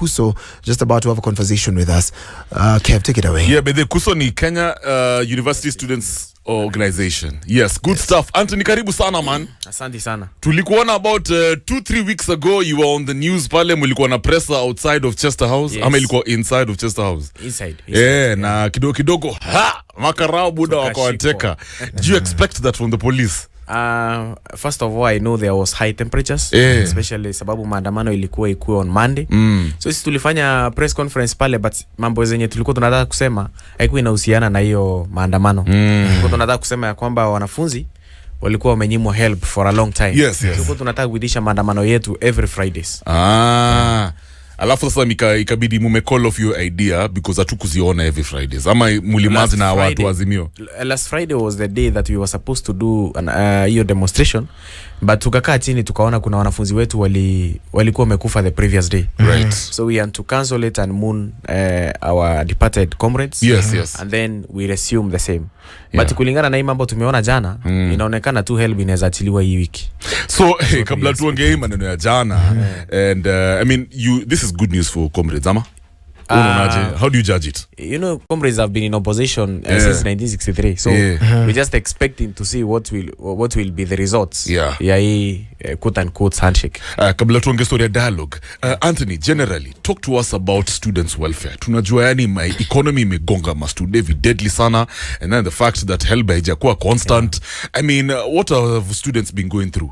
Kuso just about to have a conversation with us. Kev, take it away. Yeah, but the Kuso ni Kenya University Students Organization. Yes, good stuff. Antony, karibu sana man. Asante sana. Tulikuona about 2-3 weeks ago, you were on the news pale, mulikuwa na presser outside of Chester House. Yes. Ama ilikuwa inside of Chester House? Inside. Yeah, na kidogo makarao buda wakawateka. Do you expect that from the police? First of all, I know there was high temperatures, especially sababu maandamano ilikuwa on Monday. So sisi tulifanya press conference pale, but mambo zenye tulikuwa tunataka kusema haikuwa inahusiana na hiyo maandamano. Tulikuwa tunataka kusema ya kwamba wanafunzi walikuwa wamenyimwa help for a long time. Yes. Tulikuwa tunataka kuidisha maandamano yetu every Fridays. Alafu sasa ikabidi mume call off your idea because hatukuziona every Fridays. Ama mulimazi na watu Azimio. Last Friday was the day that we were supposed to do hiyo demonstration, but tukakaa chini tukaona kuna wanafunzi wetu walikuwa wamekufa the previous day. Right. So we had to cancel it and mourn our departed comrades. Yes. And then we resume the same. But kulingana na hii mambo tumeona jana, inaonekana tu help inaweza achiliwa hii wiki. So kabla tuongee maneno ya jana, and I mean this is good news for comrades, ama? How do you judge it? You know, comrades have been in opposition since 1963. So we're just expecting to see what will be the results. Quote unquote handshake. Kabla tuongee story ya dialogue, Antony, generally talk to us about students welfare. Tunajua yani my economy imegonga mastude evidently sana, and then the fact that help haijakuwa constant. I mean, what have students been going through?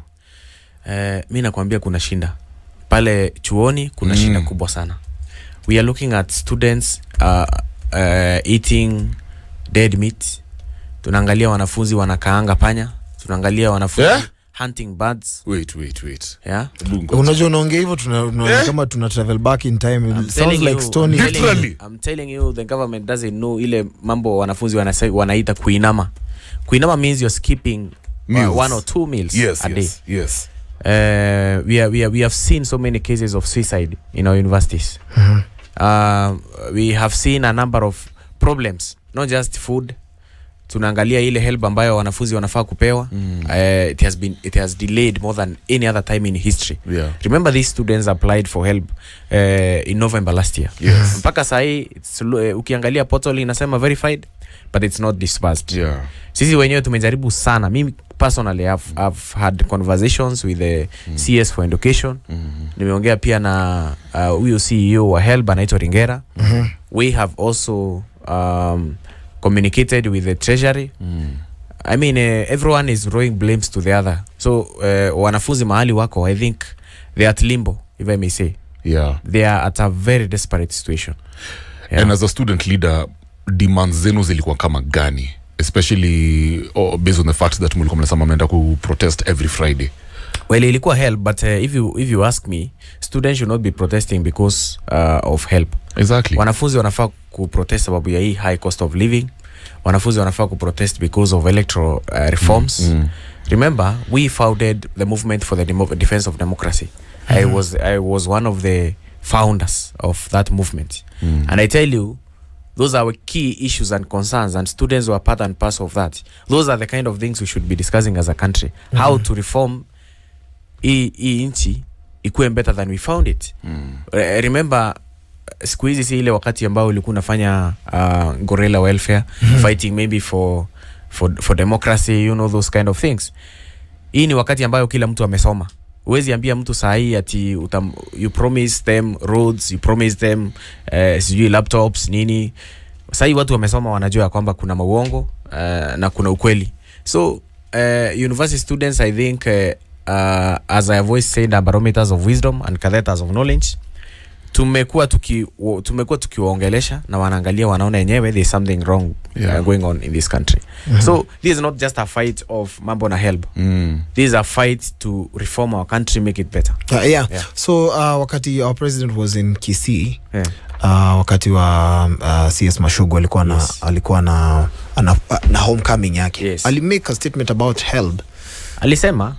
Mimi nakwambia kuna shinda pale chuoni, kuna shinda kubwa sana. We are looking at students eating dead meat. Tunaangalia wanafunzi wanakaanga panya. Tunaangalia wanafunzi hunting birds. Wait. Yeah. Unajua unaongea hivyo kama tuna travel back in time. It sounds like Stony. Literally. I'm telling you, the government doesn't know ile mambo wanafunzi wanaita kuinama. Kuinama means you're skipping 1 or 2 meals a day. Yes. We have seen so many cases of suicide in our universities. We have seen a number of problems, not just food. Tunaangalia ile help ambayo wanafunzi wanafaa kupewa. It has delayed more than any other time in history. Remember, these students applied for help in November last year. Mpaka sahi ukiangalia portal inasema verified, but it's not disbursed. Sisi wenyewe tumejaribu sana. Mimi personally I've had conversations with the CS for education. Nimeongea pia na huyo CEO wa help anaitwa Ringera. We have also communicated with the treasury. I mean, everyone is throwing blames to the other. So wanafunzi mahali wako, I think they are at limbo, if I may say. They are at a very desperate situation. And as a student leader, demands zenu zilikuwa kama gani? Especially based on the fact that mulikuwa mnasema mnaenda ku protest every Friday. Well, ilikuwa help, but if you ask me, students should not be protesting because of help. Exactly. Wanafunzi wanafaa ku protest sababu ya hii high cost of living. Wanafunzi wanafaa ku protest because of electoral reforms. Remember, we founded the movement for the defense of democracy. I was one of the founders of that movement. And I tell you, those are our key issues and concerns, and students were part and parcel of that. Those are the kind of things we should be discussing as a country. How to reform inchi ikuwe better than we found it. Remember, siku hizi si ile wakati ambao ulikuwa unafanya guerrilla welfare, fighting maybe for democracy, you know, those kind of things. Hii ni wakati ambao kila mtu amesoma. Uwezi ambia mtu sahi ati you promise them roads, you promise them sijui laptops nini. Sahi watu wamesoma wanajua kwamba kuna mauongo na kuna ukweli. So university students, I think as I have always said, are barometers of wisdom and cadeters of knowledge. Tumekuwa tukiwaongelesha na wanaangalia, wanaona yenyewe there is something wrong going on in this country. So this is not just a fight of mambo na help. This is a fight to reform our country, make it better. So wakati our president was in Kisii, wakati wa CS Mashugu alikuwa na homecoming yake. Ali make a statement about help. Alisema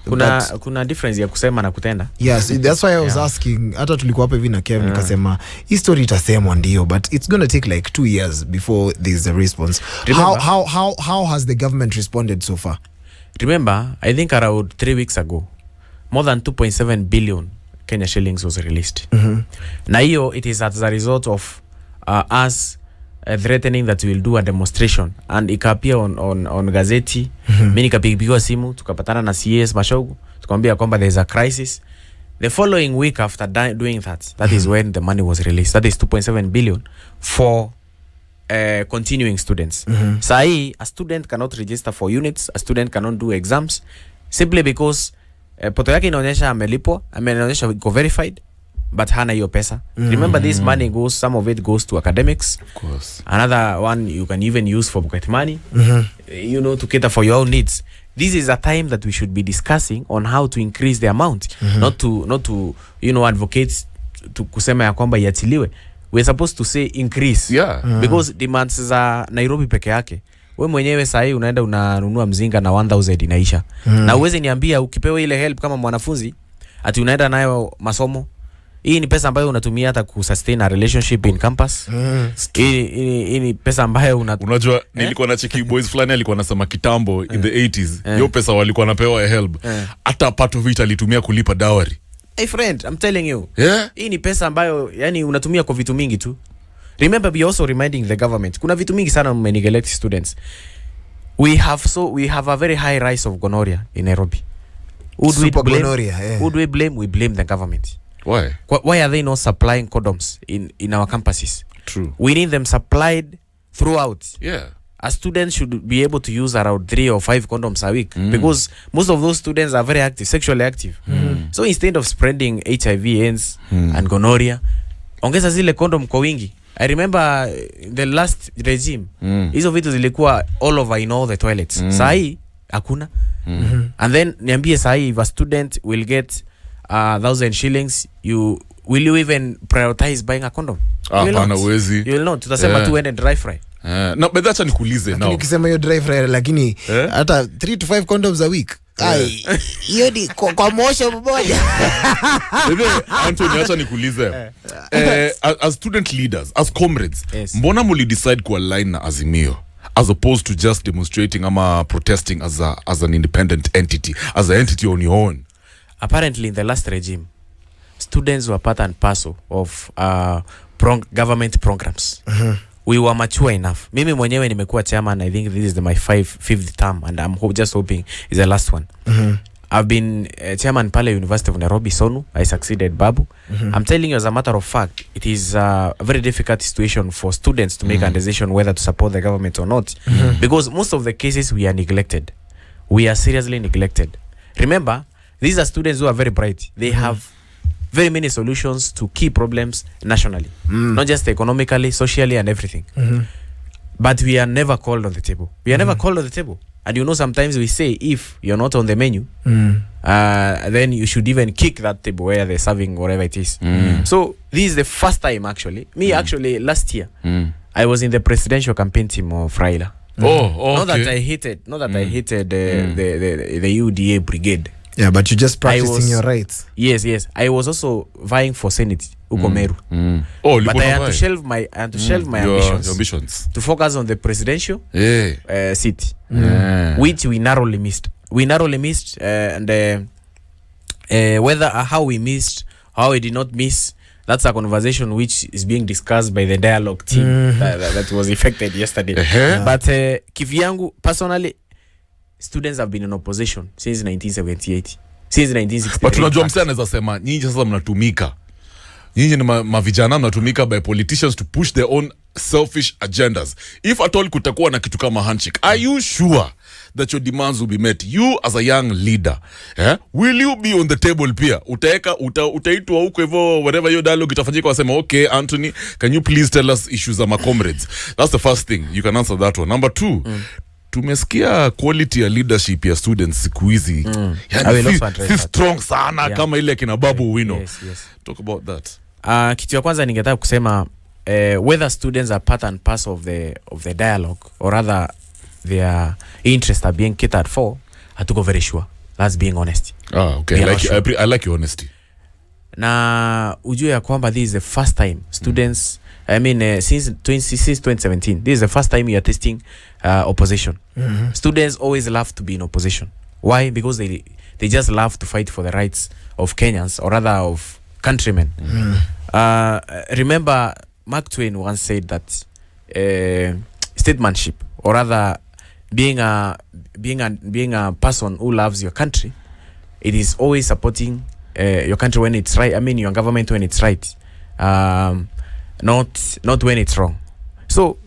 kuna difference ya kusema na kutenda. Yes, that's why I was asking. Hata tulikuwa hapa hivi na Kevin nikasema hii story itasemwa ndio, but it's going to take like 2 years before there's a response. How has the government responded so far? Remember, I think around 3 weeks ago, more than 2.7 billion Kenya shillings was released. Na hiyo it is as a result of us threatening that we will do a demonstration, and ikapia on gazeti. Mimi nikapigiwa simu, tukapatana na CS Mashogu, tukamwambia kwamba there is a crisis. The following week after doing that is when the money was released. That is 2.7 billion for continuing students. Sahi, a student cannot register for units, a student cannot do exams simply because poto yake inaonyesha amelipwa, inaonyesha iko verified, but hana hiyo pesa. Remember, this money goes, some of it goes to academics. Of course. Another one you can even use for pocket money, you know, to cater for your own needs. This is a time that we should be discussing on how to increase the amount, not to you know, advocate to kusema ya kwamba iachiliwe. We're supposed to say increase, because demands za Nairobi peke yake. We mwenyewe sahi unaenda unanunua mzinga na 1000 inaisha. Na uweze niambia ukipewa ile help kama mwanafunzi ati unaenda nayo masomo, hii ni pesa ambayo unatumia hata kusustain a relationship in campus. Hii ni pesa ambayo unajua nilikuwa na cheki boys fulani alikuwa anasema kitambo in the 80s hiyo pesa walikuwa napewa help, hata part of it alitumia kulipa dowry. Hey friend, I'm telling you. Hii ni pesa ambayo yani unatumia kwa vitu mingi tu. Remember, we also reminding the government. Kuna vitu mingi sana mneglect students. We have a very high rise of gonorrhea in Nairobi. Who do we blame? We blame the government. Why? Why are they not supplying condoms in our campuses? True. We need them supplied throughout. Yeah. A student should be able to use around 3 or 5 condoms a week, because most of those students are very active, sexually active. So instead of spreading HIV, AIDS, and gonorrhea, ongeza zile condom kwa wingi. I remember the last regime, hizo vitu zilikuwa all over in all the toilets. Sahi hakuna. And then niambie sahi, if a student will get 1,000 shillings, will you even prioritize buying a condom? Hapana, uwezi. You will not. Tutasema tu ende dry fry. No, but that's nikuulize now. Ukisema hiyo dry fry lakini hata 3 to 5 condoms a week. Ai, hiyo ni kwa mosho mmoja. Antony, acha nikuulize. As student leaders, as comrades, mbona muli decide ku align na Azimio as opposed to just demonstrating ama protesting as an independent entity, as an entity on your own? Apparently in the last regime, students were part and parcel of government programs. We were mature enough. Mimi mwenyewe nimekuwa chairman. I think this is my fifth term, and I'm just hoping is the last one. I've been chairman pale University of Nairobi, Sonu. I succeeded Babu. I'm telling you, as a matter of fact, it is a very difficult situation for students to make a decision whether to support the government or not, because most of the cases we are neglected. We are seriously neglected. Remember, these are students who are very bright. They have very many solutions to key problems nationally, not just economically, socially, and everything. But we are never called on the table. We are never called on the table. And you know, sometimes we say, if you're not on the menu, then you should even kick that table where they're serving whatever it is. So this is the first time, actually. Actually, last year, I was in the presidential campaign team of Raila. Not that I hated the UDA brigade. Yeah, but you just practicing your rights. Yes. I was also vying for Senate, Meru. But I had to shelve my ambitions to focus on the presidential seat, which we narrowly missed. And how we missed, how we did not miss, that's a conversation which is being discussed by the dialogue team that was effected yesterday. But kivyangu, personally, students have been in opposition since 1978, since 1960. But tunajua msana anaweza sema nyinyi sasa mnatumika. Nyinyi ni mavijana mnatumika by politicians to push their own selfish agendas. If at all kutakuwa na kitu kama handshake, are you sure that your demands will be met? You as a young leader, will you be on the table pia? Utaitwa huko hivyo whatever your dialogue itafanyika, wasema okay Antony, can you please tell us issues za my comrades? That's the first thing. You can answer that one. Number 2, tumesikia quality ya leadership ya students siku hizi si strong sana kama ile kina Babu Wino. Yes. Talk about that. Kitu ya kwanza ningetaka kusema whether students are part and parcel of the dialogue, or rather their interests are being catered for, hatuko very sure. That's being honest. Okay. I like your honesty. Na ujue ya kwamba this is the first time students, since 2017, this is the first time you are testing opposition. Students always love to be in opposition. Why? Because they just love to fight for the rights of Kenyans, or rather of countrymen. Remember, Mark Twain once said that statesmanship, or rather being a person who loves your country, it is always supporting your country when it's right. I mean, your government when it's right, not when it's wrong. So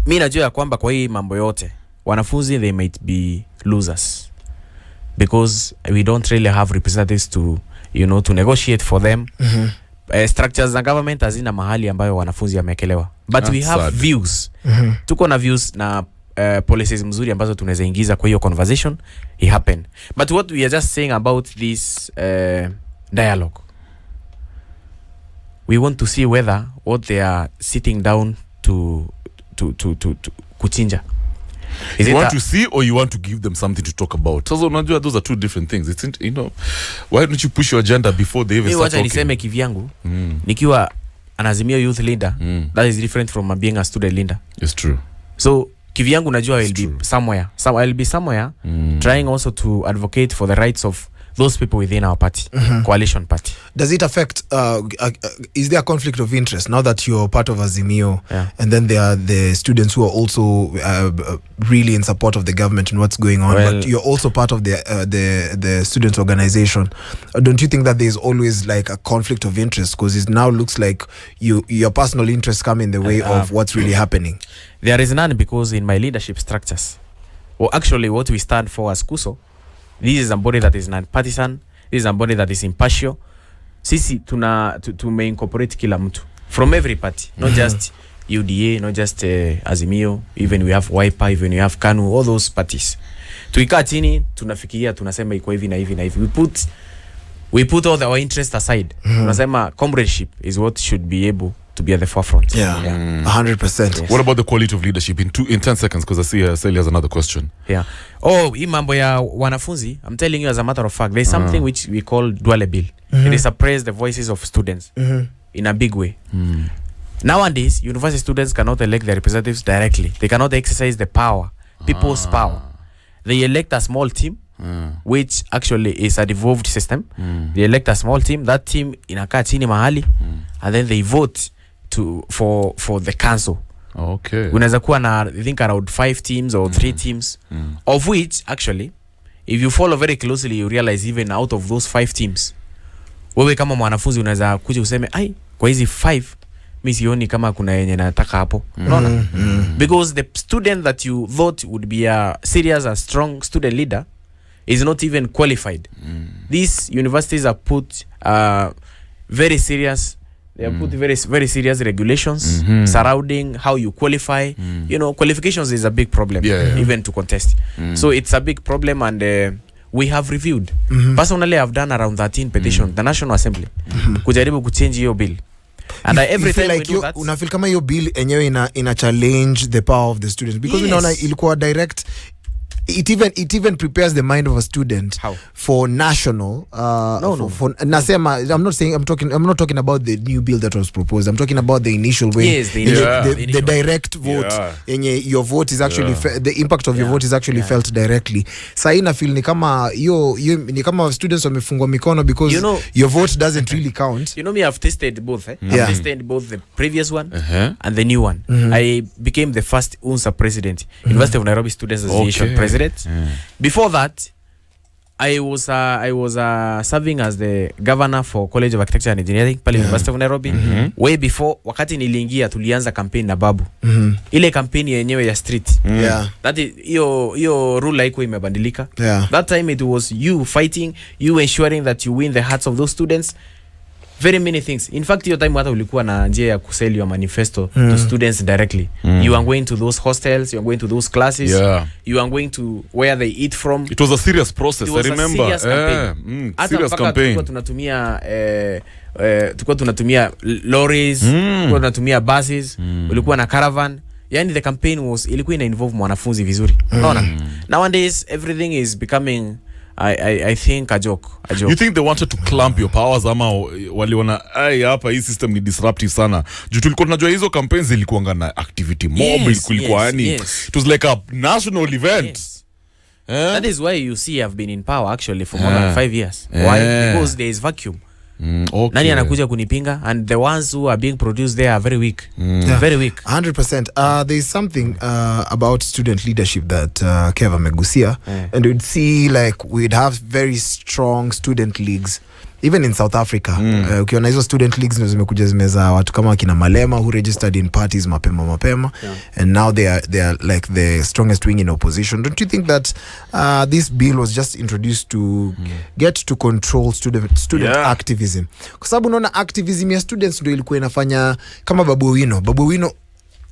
mi najua kwamba kwa hii mambo yote wanafunzi, they might be losers because we don't really have representatives to, you know, to negotiate for them. Structures za government hazina mahali ambayo wanafunzi wamekelewa, but we have sad views. Tuko na views na policies mzuri ambazo tunaweza ingiza kwa hiyo conversation it happen. But what we are just saying about this dialogue, we want to see whether what they are sitting down to kuchinja. Is you want to see, or you want to give them something to talk about? So those are two different things. It's, you know, why don't you push your agenda before they even start talking? Niseme kivyangu, nikiwa an Azimio youth leader, that is different from being a student leader. It's true. So kivyangu najua I will be somewhere. So I'll be somewhere trying also to advocate for the rights of those people within our party, coalition party. Does it affect, is there a conflict of interest now that you're part of Azimio, and then there are the students who are also really in support of the government and what's going on, but you're also part of the students organization? Don't you think that there's always like a conflict of interest, because it now looks like your personal interests come in the way of what's really happening? There is none, because in my leadership structures, or actually what we stand for as KUSO, this is a body that is non-partisan. This is a body that is impartial. Sisi tume incorporate kila mtu from every party, not just UDA, not just Azimio, even we have Wiper, even we have KANU, all those parties. Tukikaa chini tunafikiria, tunasema iko hivi na hivi na hivi. We put all our interest aside. Tunasema comradeship is what should be able to be at the forefront. 100%. Yes. What about the quality of leadership in 10 seconds, because I see Sally has another question. Hii mambo ya wanafunzi, I'm telling you as a matter of fact, there's something which we call Duale Bill. It is suppress the voices of students in a big way. Nowadays, university students cannot elect their representatives directly. They cannot exercise the power, people's power. They elect a small team, which actually is a devolved system. They elect a small team. That team inakaa chini mahali, and then they vote for the council. Okay. Unaweza kuwa na, I think, around 5 teams or 3 teams, of which actually, if you follow very closely, you realize even out of those 5 teams, wewe kama mwanafunzi unaweza kuja useme, ai, kwa hizi 5 mimi sioni kama kuna yenye nataka hapo. Unaona? Because the student that you thought would be a serious and strong student leader is not even qualified. These universities are put very serious. They have put very serious regulations surrounding how you qualify. You know, qualifications is a big problem, even to contest. So it's a big problem, and we have reviewed. Personally, I've done around 13 petitions, the National Assembly, kujaribu kuchange hiyo bill. And every time like we do that, unafeel kama hiyo bill enyewe ina challenge the power of the students, because unaona ilikuwa direct. It even prepares the mind of a student for national for nasema, I'm not talking about the new bill that was proposed. I'm talking about the initial way. The direct vote. Your vote is actually the impact of your vote is actually felt directly. Sasa ina feel ni kama ni kama students wamefungwa mikono, because your vote doesn't really count. You know me, I've tested both. I've tested both the previous one and the new one. I became the first UNSA president, University of Nairobi Students Association president. Before that, I was serving as the governor for College of Architecture and Engineering pale University of Nairobi. Way before, wakati niliingia tulianza campaign na Babu. Ile campaign yenyewe ya street. That is hiyo rule haiko imebadilika. That time it was you fighting, you ensuring that you win the hearts of those students. Very many things. In fact, your time hata ulikuwa na njia ya kusell your manifesto to students directly. You are going to those hostels, you are going to those classes, you are going to where they eat from. It was a serious process. I remember. Serious campaign. Tulikuwa tunatumia lorries, tulikuwa tunatumia buses, ulikuwa na caravan. Yani the campaign ilikuwa ina involve mwanafunzi vizuri. Unaona? Nowadays everything is becoming I think a joke. You think they wanted to clamp your powers, ama waliona hapa hii system ni disruptive sana? Juu tulikuwa tunajua hizo campaigns zilikuwa na activity mob, kulikuwa yani it was like a national event. That is why you see I've been in power actually for more than 5 years. Why? Because there is vacuum. Okay. Nani anakuja kunipinga? And the ones who are being produced there are very weak. Very weak. 100%. There is something about student leadership that Kev amegusia, and we'd see like we'd have very strong student leagues even in South Africa. Ukiona hizo student leagues ndio zimekuja zimeza watu kama kina Malema who registered in parties mapema, and now they are like the strongest wing in opposition. Don't you think that this bill was just introduced to get to control student activism? Kwa sababu unaona activism ya students ndio ilikuwa inafanya kama Babu Owino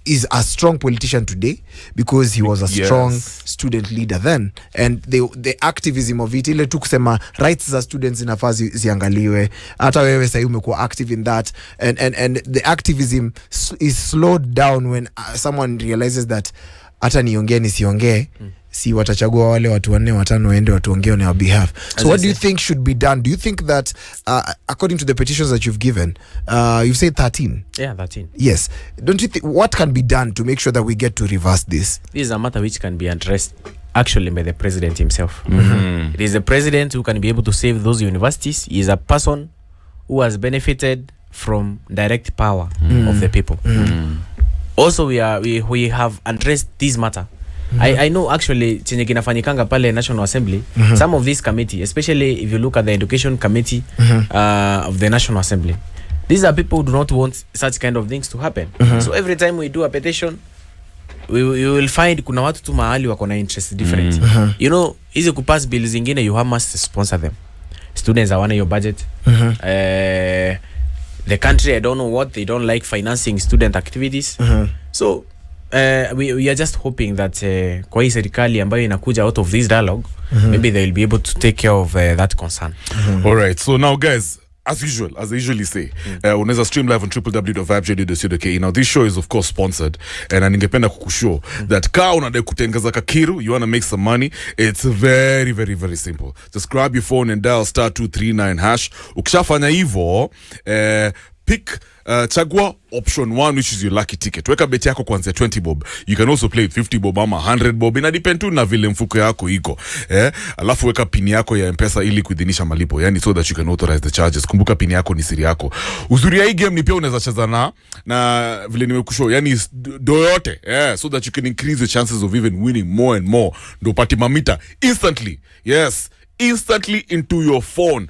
is a strong politician today because he was a strong student leader then, and the activism of it, ile tu kusema rights za students inafaa ziangaliwe. Hata wewe sasa umekuwa active in that, and the activism is slowed down when someone realizes that hata niongee nisiongee si watachagua wale watu 4-5 waende watuongee on our behalf. So what do you think should be done? Do you think that according to the petitions that you've given, you've said 13? Yeah, 13. Yes. Don't you think what can be done to make sure that we get to reverse this? This is a matter which can be addressed actually by the president himself. It is the president who can be able to save those universities. He is a person who has benefited from direct power of the people. Also we have addressed this matter. I know actually chenye kinafanyikanga pale National Assembly, some of this committee, especially if you look at the education committee of the National Assembly, these are people who do not want such kind of things to happen. So every time we do a petition, we will find kuna watu tu mahali wako na interest different. You know, hizi kupass bills zingine you must sponsor them. Students are one of your budget. The country, I don't know what, they don't like financing student activities. So we are just hoping that kwa hii serikali ambayo inakuja out of this dialogue, maybe they will be able to take care of that concern. All right, so now guys, as usual, as I usually say, unaweza stream live on www.viberadio.co.ke. Now this show is of course sponsored, and ningependa kukushow that ka unadai kutengeza kakiru, you want to make some money, it's very very very simple. Just grab your phone and dial *239#. Ukishafanya hivyo, pick chagua option 1, which is your lucky ticket. Weka beti yako kuanzia 20 bob. You can also play 50 bob ama 100 bob. Ina depend tu na vile mfuko yako iko. Alafu weka pini yako ya M-Pesa ili kuidhinisha malipo. Yani so that you can authorize the charges. Kumbuka pini yako ni siri yako. Uzuri ya hii game ni pia unaweza cheza na vile nimekushow. Yani do yote. So that you can increase your chances of even winning more and more. Ndo pati mamita instantly. Yes. Instantly into your phone.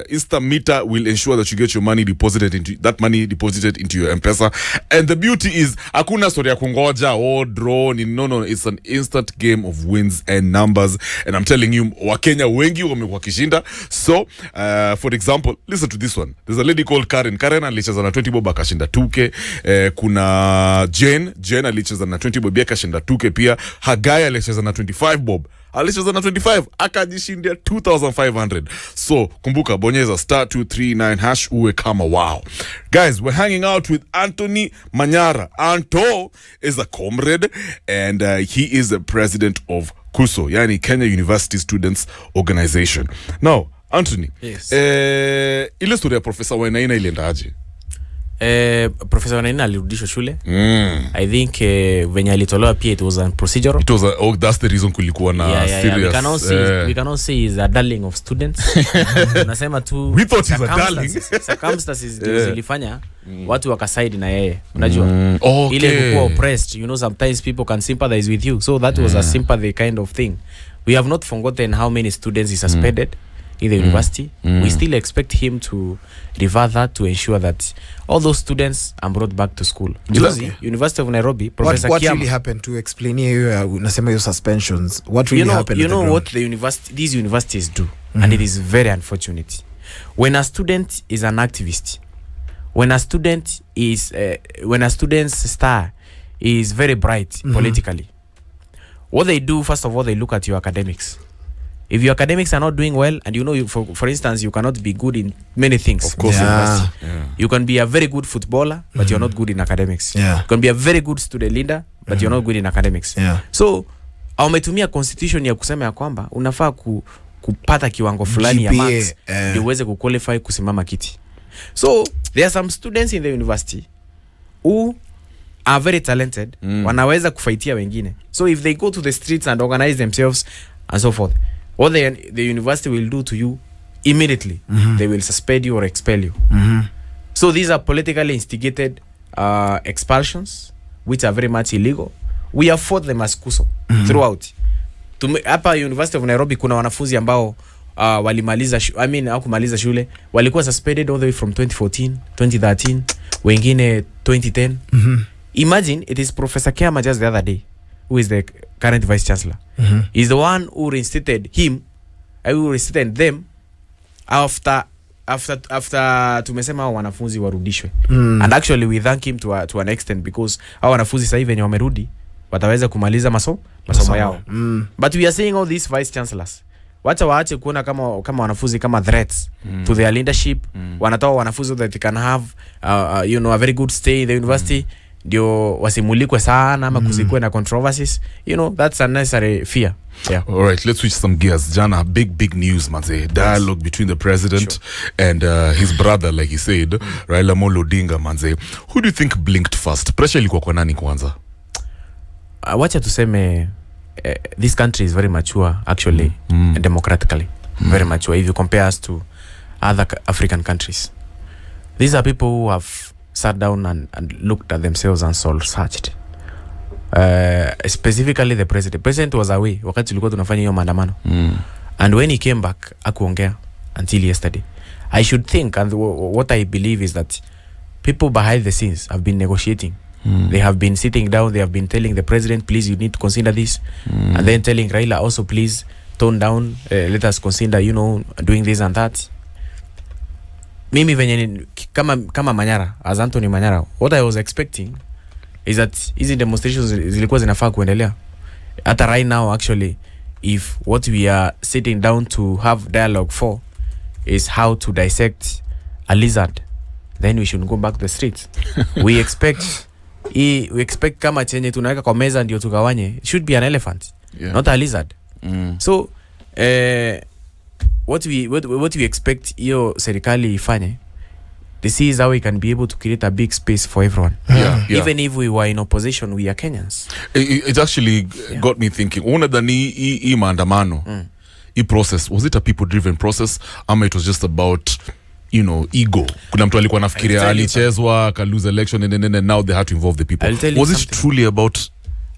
Instant meter will ensure that you get your money deposited into your M-Pesa. And the beauty is hakuna story ya kungoja draw no, it's an instant game of wins and numbers, and I'm telling you Wakenya wengi wamekuwa kishinda. So for example, listen to this one. There's a lady called Karen alicheza na 20 bob akashinda 2k. Kuna Jane alicheza na 20 bob akashinda 2k pia. Hagai alicheza na 25 bob alicheza na 25 akajishindia 2500. So kumbuka bonyeza *239# uwe kama wow. Guys, we're hanging out with Antony Manyara. Anto is a comrade, and he is the president of KUSO, yani Kenya University Students Organization. Now Antony, yes. Ile story ya Professor Wainaina iliendaje? Professor Wainaina alirudishwa shule. I think venye alitolewa pia it was a procedural. It was that's the reason kulikuwa na serious. We cannot say he's a darling of students. Unasema tu we thought he's a darling. Circumstances zilifanya watu wakasaidi na yeye. Unajua? Ile kuwa oppressed, you know, sometimes people can sympathize with you. So that was a sympathy kind of thing. We have not forgotten how many students he suspended in the university. We still expect him to revert that to ensure that all those students are brought back to school. University of Nairobi, Professor what really happened to explain here unasema your suspensions? What really happened? You know what these universities do, and it is very unfortunate. When a student is an activist, when a student's star is very bright politically, what they do, first of all, they look at your academics. If your academics are not doing well, and you know, for instance, you cannot be good in many things. Of course, you can be a very good footballer, but you're not good in academics. You can be a very good student leader, but you're not good in academics. So, aumetumia constitution ya kusema ya kwamba unafaa kupata kiwango fulani ya marks ndio uweze kuqualify kusimama kiti. So, there are some students in the university who are very talented, wanaweza kufaitia wengine. So, if they go to the streets and organize themselves and so forth, what the university will do to you immediately they will suspend you or expel you. So these are politically instigated expulsions which are very much illegal. We have fought them as KUSO throughout. Hapa University of Nairobi kuna wanafunzi ambao walimaliza hawakumaliza shule, walikuwa suspended all the way from 2014, 2013, wengine 2010. Imagine, it is Professor Kiama just the other day, who is the current vice chancellor. He's the one who reinstated him, who reinstated them after tumesema wanafunzi warudishwe. And actually we thank him to an extent, because hao wanafunzi sasa hivi wenye wamerudi wataweza kumaliza masomo yao. But we are saying all these vice chancellors, wacha waache kuona kama wanafunzi kama threats to their leadership. Wanatoa wanafunzi that they can have a very good stay in the university, ndio wasimulikwe sana ama kusikwe na controversies. That's unnecessary fear. Yeah. All right, let's switch some gears. Jana, big news, manze. Dialogue between the president and his brother, like he said, Raila Amolo Odinga, manze. Who do you think blinked first? Pressure ilikuwa kwa nani kwanza? Wacha tuseme this country is very mature actually, democratically. Very mature if you compare us to other African countries. These are people who have sat down and looked at themselves and soul searched. Specifically the president was away wakati tulikuwa tunafanya hiyo maandamano. And when he came back akuongea until yesterday. I should think, and what I believe is that people behind the scenes have been negotiating. They have been sitting down, they have been telling the president, please, you need to consider this. And then telling Raila also, please tone down, let us consider, doing this and that. Mimi venye kama Manyara, as Antony Manyara, what I was expecting is that hizi demonstrations zilikuwa zinafaa kuendelea. Hata right now actually, if what we are sitting down to have dialogue for is how to dissect a lizard, then we should go back to the streets. we expect kama chenye tunaweka kwa meza ndio tukawanye, it should be an elephant, not a lizard. So what we expect hiyo serikali ifanye, this is how we can be able to create a big space for everyone. Even if we were in opposition, we are Kenyans. It actually got me thinking, una dani hii maandamano, hii process, was it a people driven process ama it was just about ego? Kuna mtu alikuwa nafikiria alichezwa aka lose election and now they had to involve the people. Was it truly about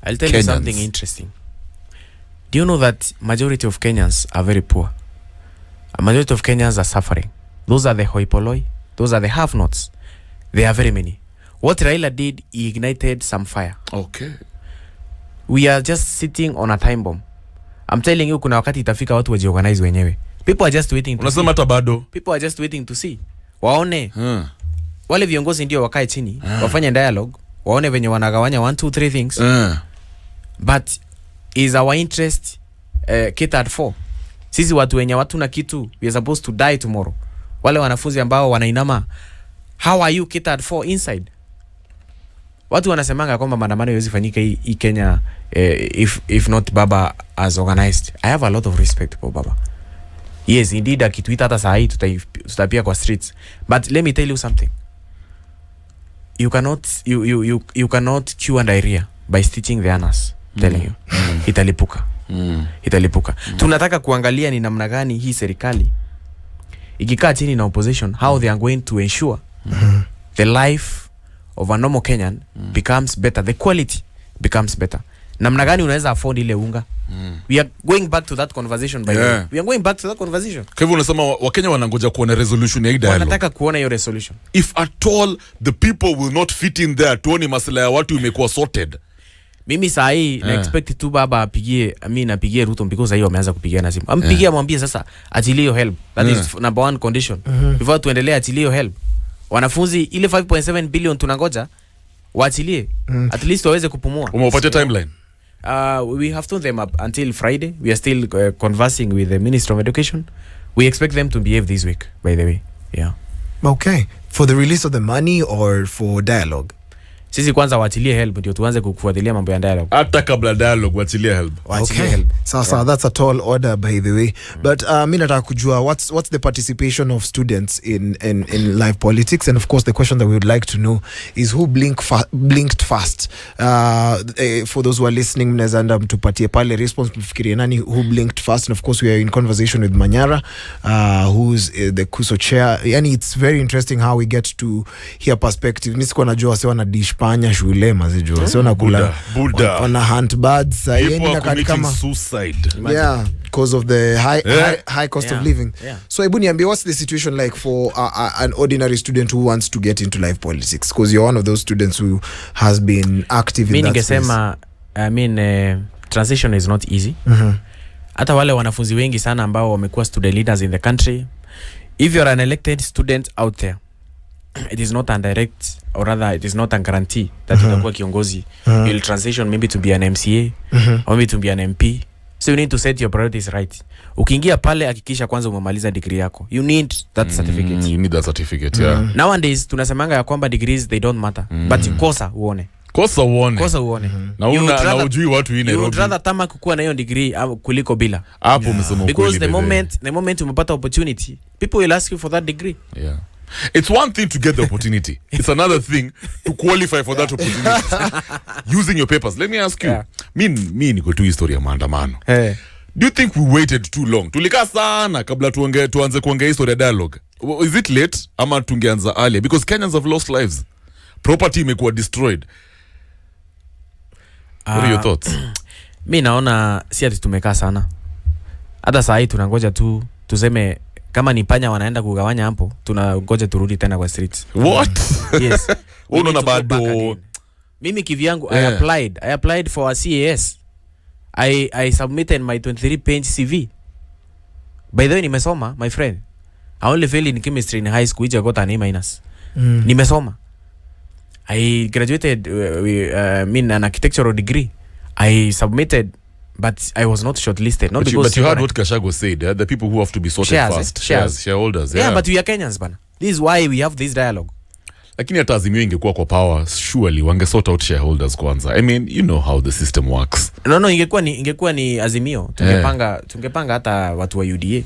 I'll tell you something interesting. Do you know that majority of Kenyans are very poor? A majority of Kenyans are suffering. Those are the hoi polloi, those are the have-nots. There are very many. What Raila did, he ignited some fire. Okay. We are just sitting on a time bomb. I'm telling you, kuna wakati itafika watu wajiorganize wenyewe. People are just waiting to unasema hata bado. People are just waiting to see. Waone. Wale viongozi ndio wakae chini, wafanye dialogue, waone venye wanagawanya 1 2 3 things. But is our interest catered for? Sisi watu wenye watu na kitu, we are supposed to die tomorrow. Wale wanafunzi ambao wanainama, how are you catered for inside? Watu wanasemanga kwamba maandamano haiwezi fanyika hii Kenya if not Baba as organized. I have a lot of respect for Baba. Yes, indeed, akituita hata saa hii tutapia kwa streets. But let me tell you something. You cannot cure diarrhea by stitching the anus. Telling you. Italipuka. Italipuka. Tunataka kuangalia ni namna gani hii serikali ikikaa chini na opposition, how they are going to ensure the life of a normal Kenyan becomes better, the quality becomes better. Namna gani unaweza afford ile unga? We are going back to that conversation by the way. We are going back to that conversation. Kwa hivyo unasema Wakenya wanangoja kuona resolution ya hii dialogue. Wanataka kuona hiyo resolution. If at all the people will not fit in there, tuone masuala ya watu imekuwa sorted. Mimi saa hii na expect tu Baba apigie Ruto, because hiyo ameanza kupigia na simu. Ampigia mwambie sasa achilie hiyo help. That is number one condition. Before tuendelee, achilie hiyo help. Wanafunzi ile 5.7 billion tunangoja waachilie. At least waweze kupumua. Umewapatia timeline? We have told them until Friday. We are still conversing with the Minister of Education. We expect them to behave this week, by the way. Yeah. Okay. For the release of the money or for dialogue? Sisi kwanza waachilie help ndio tuanze kufuatilia mambo ya dialogue. Hata kabla dialogue waachilie help. Okay. So that's a tall order, by the way. But mimi nataka kujua what's the participation of students in live politics, and of course the question that we would like to know is who blinked fast. For those who are listening, mnaweza mtupatie pale response mfikirie nani who blinked fast, and of course we are in conversation with Manyara, who's the KUSO chair. Yani it's very interesting how we get to hear perspective. Mimi sikuwa najua wase wana dish panya shule mazijua. Sio nakula wana hunt birds. Yani nakani kama suicide. Yeah, because of the high cost of living. So hebu niambie, what's the situation like for an ordinary student who wants to get into live politics, because you're one of those students who has been active in that space. I mean transition is not easy. Hata wale wanafunzi wengi sana ambao wamekuwa student leaders in the country, if you're an elected student out there, it is not a direct, or rather it is not a guarantee that utakuwa kiongozi. You'll transition maybe to be an MCA or maybe to be an MP. So you need to set your priorities right. Ukiingia pale hakikisha kwanza umemaliza degree yako. You need that certificate. You need that certificate, yeah. Nowadays tunasemanga ya kwamba degrees they don't matter. But kosa uone. Na ujui watu hii Nairobi. You would rather tama kukuwa na hiyo degree kuliko bila. Hapo msemo kweli. Because the moment umepata opportunity, people will ask you for that degree. Yeah. It's one thing to get the opportunity. It's another thing to qualify for that opportunity. Using your papers. Let me ask you. Mi niko tu historia ya maandamano. Do you think we waited too long? Tulika sana kabla tuanze kuongea historia dialogue. Is it late ama tungeanza earlier? Because Kenyans have lost lives. Property imekuwa destroyed. What are your thoughts? Mi naona si ati tumekaa sana. Hata saa hii tunangoja tu tuseme kama ni panya wanaenda kugawanya hapo, tunangoja turudi tena kwa streets. What? Yes. Unaona bado. Mimi kivyangu I applied for a CAS. I submitted my 23-page CV. By the way, nimesoma, my friend. I only failed in chemistry in high school, which I got an A-. Nimesoma. I graduated with an architectural degree. I submitted, but I was not shortlisted. Not but you heard what Kashago said, the people who have to be sorted first. Shareholders. Yeah, but we are Kenyans, bana. This is why we have this dialogue. Lakini hata Azimio ingekuwa kwa power, surely wange sort out shareholders kwanza. I mean, you know how the system works. No, ingekuwa ni Azimio. Tungepanga hata watu wa UDA.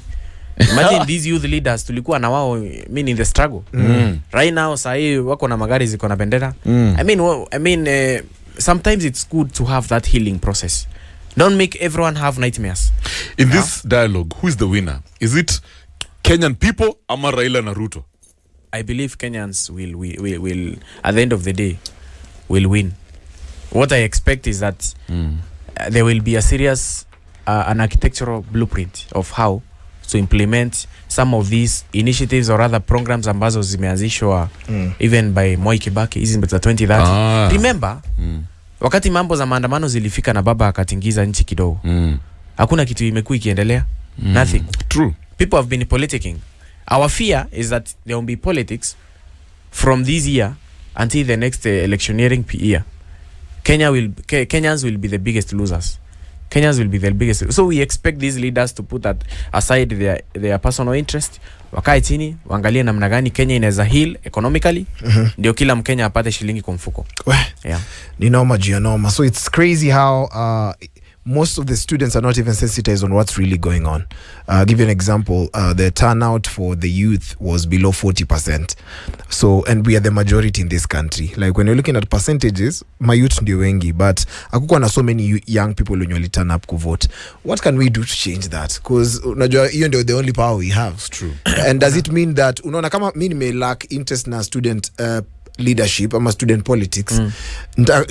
Imagine these youth leaders tulikuwa na wao in the struggle. Right now sahi wako na magari ziko na bendera. I mean sometimes it's good to have that healing process. Don't make everyone have nightmares. In this dialogue, who is the winner? Is it Kenyan people ama Raila na Ruto? I believe Kenyans will at the end of the day will win. What I expect is that there will be a serious an architectural blueprint of how to implement some of these initiatives or other programs ambazo zimeanzishwa even by Moi Kibaki hizi za 2030. Remember wakati mambo za maandamano zilifika na baba akatingiza nchi kidogo. Hakuna kitu imekuwa ikiendelea. Nothing. True. People have been politicking. Our fear is that there will be politics from this year until the next electioneering year. Kenyans will be the biggest losers. Kenyans will be the biggest. So we expect these leaders to put that aside their personal interest. Wakae chini, waangalie namna gani Kenya inaweza heal economically. Ndio kila Mkenya apate shilingi kwa mfuko. Yeah. Ni noma. So it's crazy how most of the students are not even sensitized on what's really going on. Give you an example. The turnout for the youth was below 40%. So, and we are the majority in this country. Like when you're looking at percentages, my youth ndio wengi, but hakukuwa na so many young people when you turn up to vote. What can we do to change that? Because unajua hiyo ndio the only power we have. It's true. And does it mean that unaona kama mimi may lack interest na student leadership ama student politics,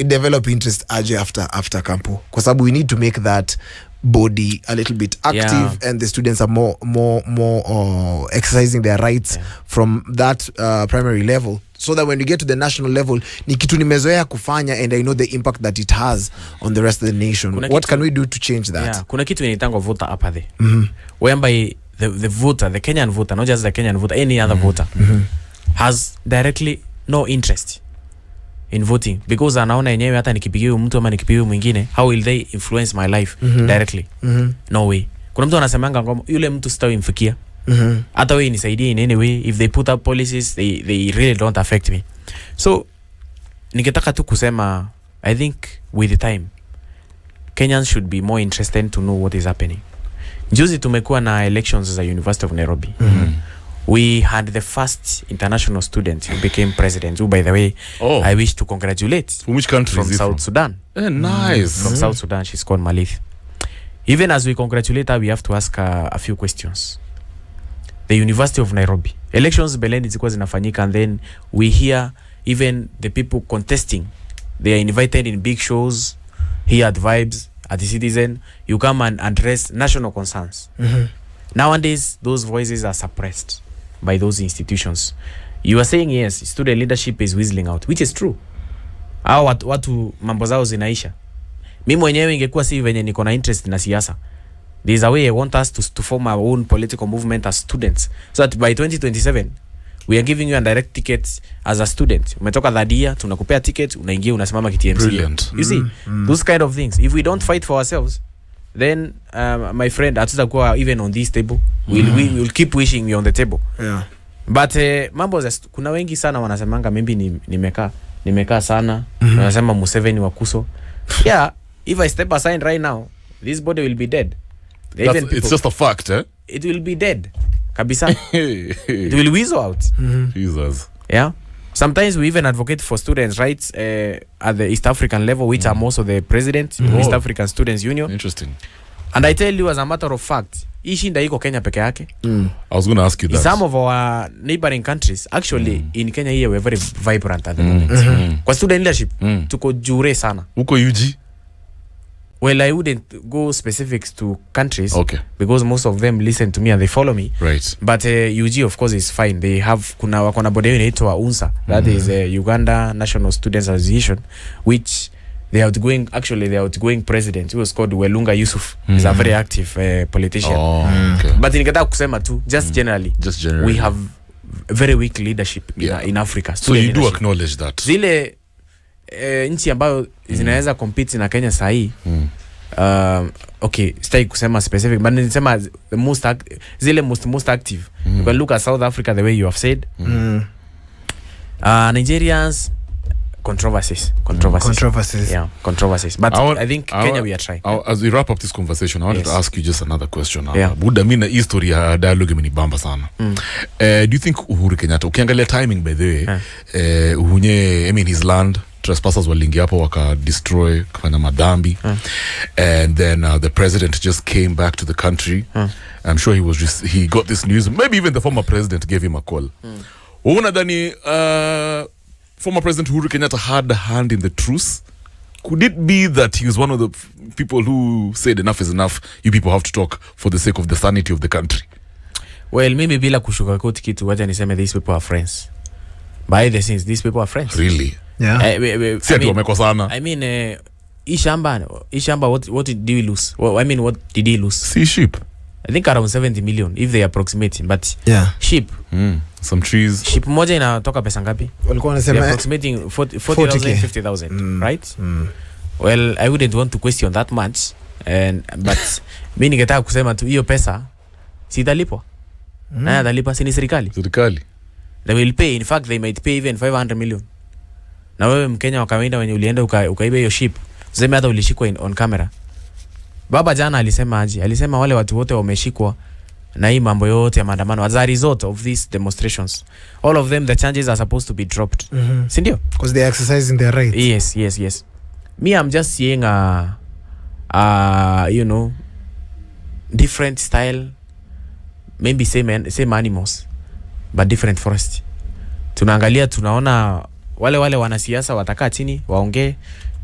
develop interest aje after campo, kwa sababu we need to make that body a little bit active, and the students are more exercising their rights from that primary level, so that when you get to the national level ni kitu nimezoea kufanya and I know the impact that it has on the rest of the nation. What can we do to change that? Kuna kitu inaitangwa voter apathy, whereby the voter, the Kenyan voter, not just the Kenyan voter, any other voter has directly no interest in voting, because anaona yenyewe hata nikipigiwa mtu ama nikipigiwa mwingine, how will they influence my life directly? No way. Kuna mtu anasemanga ngoma yule mtu sitawi mfikia, hata wewe nisaidie in any way, if they put up policies they really don't affect me. So ningetaka tu kusema I think with the time Kenyans should be more interested to know what is happening. Juzi tumekuwa na elections za University of Nairobi. We had the first international student who became president, who, by the way, I wish to congratulate. From which country? From South Sudan. Nice. From South Sudan. She's called Malith. Even as we congratulate her, we have to ask her a few questions. The University of Nairobi. Elections beleni zilikuwa zinafanyika, and then we hear even the people contesting. They are invited in big shows, here at Vibes, at the Citizen. You come and address national concerns. Nowadays, those voices are suppressed by those institutions. You are saying yes, student leadership is whistling out, which is true. Hao watu mambo zao zinaisha. Mimi mwenyewe ingekuwa si venye niko na interest na siasa. There is a way I want us to form our own political movement as students, so that by 2027 we are giving you a direct ticket as a student. Umetoka dhadia, tunakupea ticket, unaingia unasimama KTMC. Brilliant. You see, those kind of things. If we don't fight for ourselves, then my friend, hatutakuwa even on this table. We'll keep wishing you on the table. Yeah. But mambo za kuna wengi sana wanasemanga mimi nimekaa sana. Wanasema Museveni wa kuso. Yeah, if I step aside right now, this body will be dead. It's just a fact, eh? It will be dead. Kabisa. It will weasel out. Jesus. Yeah. Sometimes we even advocate for students' rights at the East African level, which I'm also the president of East African Students Union. Interesting. And I tell you, as a matter of fact, ishinda iko Kenya peke yake. I was going to ask you that. In some of our neighboring countries, actually, in Kenya here, we're very vibrant at the moment. Kwa student leadership, tuko jure sana. Uko UG? Well, I wouldn't go specifics to countries, okay, because most of them listen to me and they follow me. Right. But UG, of course, is fine. They have kuna body inaitwa UNSA. That is Uganda National Students Association, which they are outgoing president, who was called Welunga Yusuf. He's a very active politician. Okay. But ningetaka kusema tu, just generally, we have very weak leadership in Africa. So you do acknowledge that. Zile nchi ambayo zinaweza compete na Kenya sahi, okay, sitaki kusema specific, but nilisema the most active. You can look at South Africa the way you have said. Nigerians, controversies. Yeah, controversies. But I think Kenya we are trying. As we wrap up this conversation, I wanted to ask you just another question. Yeah. Buda, mina history ya dialogue imenibamba sana. Do you think Uhuru Kenyatta, ukiangalia timing by the way, uhunye, I mean his land, trespassers walingia hapo waka destroy kufanya madhambi, and then the president just came back to the country. I'm sure he got this news, maybe even the former president gave him a call. Unadhani former President Uhuru Kenyatta had a hand in the truce? Could it be that he was one of the people who said enough is enough, you people have to talk for the sake of the sanity of the country? Well, maybe bila kushuka kitu, wacha niseme these people are friends. By the scenes, these people are friends. Really? Yeah. I mean, Ishamba, what did he lose? Well, I mean, what did he lose? See, sheep. I think around 70 million if they approximate, but sheep. Some trees. Sheep moja inatoka pesa ngapi? Walikuwa wanasema approximating 40,000, 50,000, right? Well, I wouldn't want to question that much, but mimi ningetaka kusema tu hiyo pesa sitalipwa. Na atalipa si ni serikali. They will pay. In fact, they might pay even 500 million. Na wewe Mkenya wa kawaida wenye ulienda ukaiba hiyo sheep, useme hata ulishikwa on camera. Baba jana alisema aje? Alisema wale watu wote wameshikwa na hii mambo yote ya maandamano as a result of these demonstrations, all of them, the charges are supposed to be dropped. Si ndio? Because they are exercising their rights. Yes. Me, I'm just seeing you know, different style, maybe same animals but different forest. Tunaangalia, tunaona wale wanasiasa watakaa chini waongee.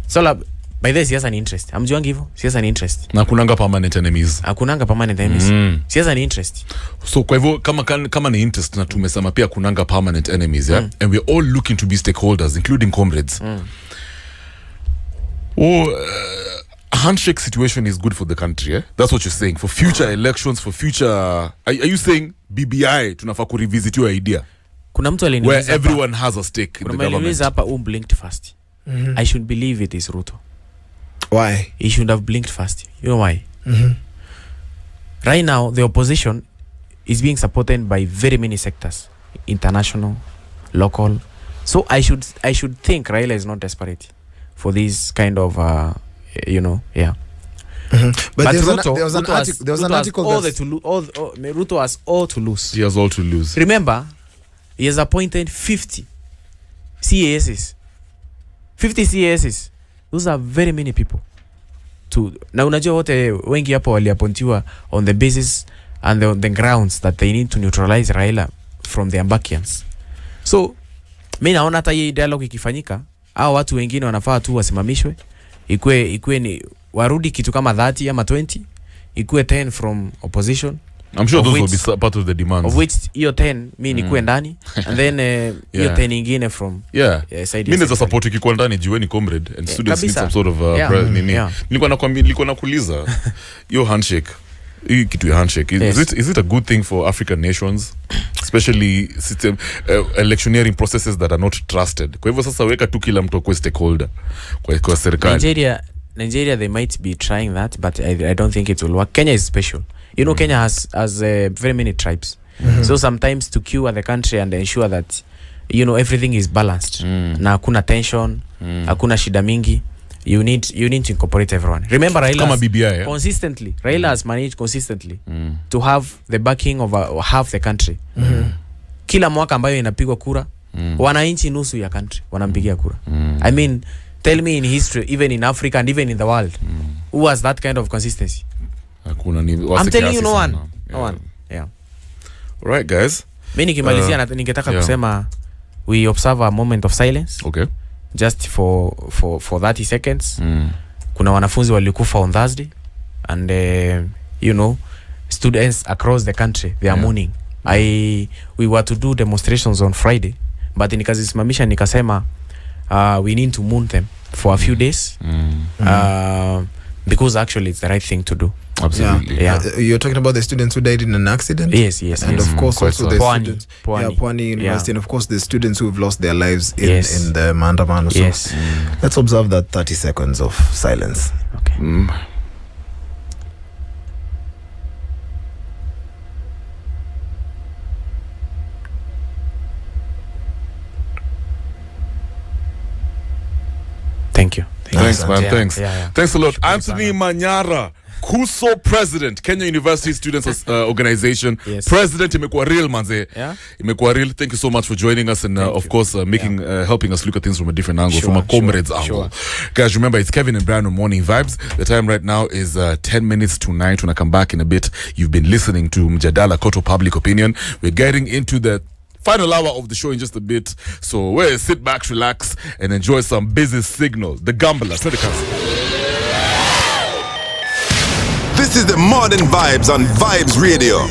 So by the siasa ni interest. Amjuangi hivyo? Siasa ni interest. Na kunanga permanent enemies. Hakunanga permanent enemies. Siasa ni interest. So kwa hivyo kama ni interest, na tumesema pia kunanga permanent enemies, yeah? And we're all looking to be stakeholders, including comrades. A handshake situation is good for the country, eh? That's what you're saying. For future elections, for future... Are you saying BBI tunafaa ku revisit your idea? Kuna mtu aliniuliza where everyone has a stake in the government. Hapa blinked fast. I should believe it is Ruto. Why? He should have blinked fast. You know why? Right now, the opposition is being supported by very many sectors. International, local, So I should think Raila is not desperate for this kind of yeah. But there was Ruto an article Ruto has all to lose. He has all to lose. Remember, he has appointed 50 CASs. 50 CASs. Those are very many people. Na unajua wote wengi hapo waliappointiwa on the basis and on the grounds that they need to neutralize Raila from the Ambakians. So mimi naona hata hii dialogue ikifanyika, hao watu wengine wanafaa tu wasimamishwe. Ikue ni warudi kitu kama 30 ama 20, ikue 10 from opposition. I'm sure those will be part of the demands. Of which hiyo 10 mimi nikuwe ndani and then hiyo 10 nyingine from side. Mimi naweza support ikikuwa ndani jueni comrade and students need some sort of nilikuwa nakuuliza your handshake. Hii kitu ya handshake is it a good thing for African nations, especially system electioneering processes that are not trusted? Kwa hivyo sasa weka tu kila mtu akuwe stakeholder kwa serikali. Nigeria they might be trying that, but I don't think it will work. Kenya is special. You know, Kenya has very many tribes. So sometimes to cure the country and ensure that everything is balanced, na hakuna tension, hakuna shida mingi, you need to incorporate everyone. Remember Raila consistently Raila has managed consistently to have the backing of half the country. Kila mwaka ambayo inapigwa kura, wananchi nusu ya country wanampigia kura. I mean, tell me in history, even in Africa and even in the world, who has that kind of consistency? I'm telling you, no one. Yeah. All right, guys. Mimi nikimalizia ningetaka kusema we observe a moment of silence. Okay. Just for 30 seconds. Kuna wanafunzi walikufa on Thursday and students across the country they are mourning. We were to do demonstrations on Friday, but nikazisimamisha nikasema we need to mourn them for a few days. Because actually it's the right thing to do. Absolutely. Yeah. You're talking about the students who died in an accident? Yes. And of course also the students. Pwani University, and of course the students who have lost their lives in the Maandamano. So let's observe that 30 seconds of silence. Okay. Thank you. Thanks, man. Thanks. Yeah. Thanks a lot. Antony Manyara, KUSO President, Kenya University Students Organization. President, imekuwa real, manze. Imekuwa real. Thank you so much for joining us and of course helping us look at things from a different angle, from a comrades angle. Guys, remember it's Kevin and Brian on Morning Vibes. The time right now is 10 minutes to 9. When I come back in a bit, you've been listening to Mjadala Koto Public Opinion. We're getting into the final hour of the show in just a bit, so we'll sit back, relax, and enjoy some business signal. The Gambler, the This is the Modern Vibes on Vibes Radio.